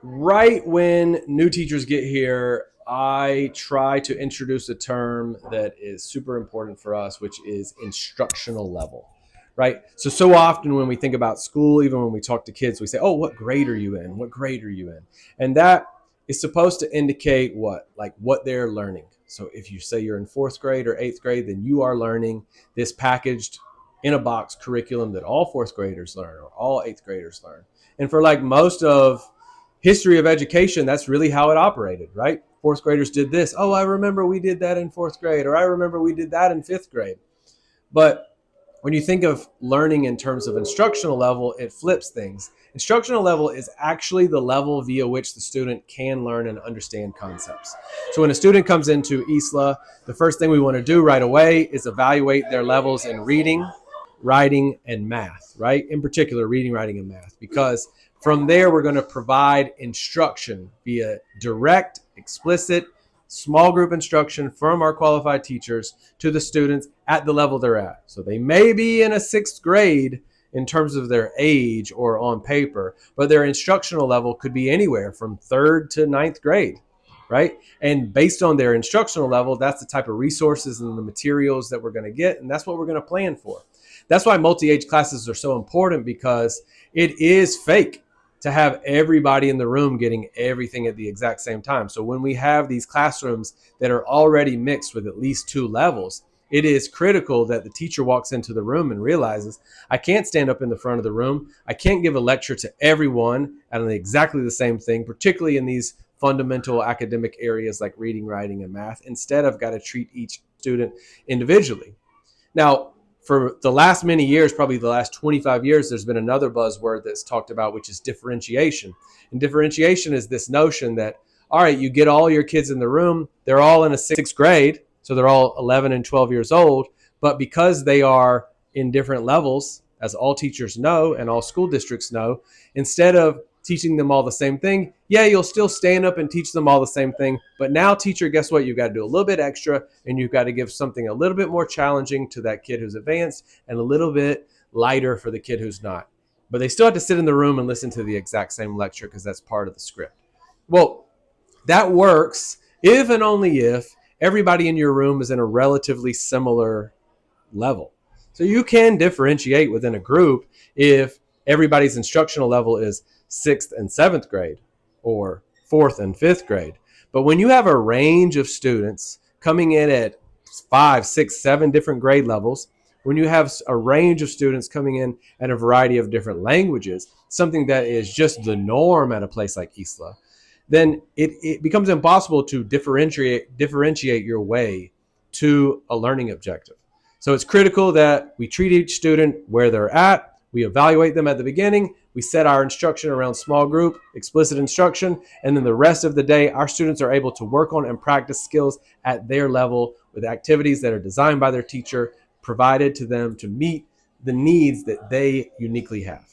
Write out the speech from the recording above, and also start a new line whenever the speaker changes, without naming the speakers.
Right when new teachers get here, I try to introduce a term that is super important for us, which is instructional level, right? So often when we think about school, even when we talk to kids, we say, oh, what grade are you in? What grade are you in? And that is supposed to indicate what? Like what they're learning. So if you say you're in fourth grade or eighth grade, then you are learning this packaged in a box curriculum that all fourth graders learn or all eighth graders learn. And for like most of history of education, that's really how it operated, right? Fourth graders did this. Oh, I remember we did that in fourth grade, or I remember we did that in fifth grade. But when you think of learning in terms of instructional level, it flips things. Instructional level is actually the level via which the student can learn and understand concepts. So when a student comes into ISLA, the first thing we want to do right away is evaluate their levels in reading, writing, and math, right? In particular, reading, writing, and math, because from there, we're going to provide instruction via direct, explicit, small group instruction from our qualified teachers to the students at the level they're at. So they may be in a sixth grade in terms of their age or on paper, but their instructional level could be anywhere from third to ninth grade, right? And based on their instructional level, that's the type of resources and the materials that we're going to get, and that's what we're going to plan for. That's why multi-age classes are so important, because it is fake to have everybody in the room getting everything at the exact same time. So when we have these classrooms that are already mixed with at least two levels, it is critical that the teacher walks into the room and realizes, I can't stand up in the front of the room. I can't give a lecture to everyone on exactly the same thing, particularly in these fundamental academic areas like reading, writing, and math. Instead, I've got to treat each student individually. Now, for the last many years, probably the last 25 years, there's been another buzzword that's talked about, which is differentiation. And differentiation is this notion that, all right, you get all your kids in the room, they're all in a sixth grade, so they're all 11 and 12 years old, but because they are in different levels, as all teachers know and all school districts know, instead of teaching them all the same thing, yeah, you'll still stand up and teach them all the same thing. But now, teacher, guess what? You've got to do a little bit extra, and you've got to give something a little bit more challenging to that kid who's advanced and a little bit lighter for the kid who's not. But they still have to sit in the room and listen to the exact same lecture because that's part of the script. Well, that works if and only if everybody in your room is in a relatively similar level. So you can differentiate within a group if everybody's instructional level is sixth and seventh grade or fourth and fifth grade. But when you have a range of students coming in at 5, 6, 7 different grade levels, when you have a range of students coming in at a variety of different languages, something that is just the norm at a place like ISLA, then it becomes impossible to differentiate your way to a learning objective. So it's critical that we treat each student where they're at. We evaluate them at the beginning. We set our instruction around small group, explicit instruction, and then the rest of the day, our students are able to work on and practice skills at their level with activities that are designed by their teacher, provided to them to meet the needs that they uniquely have.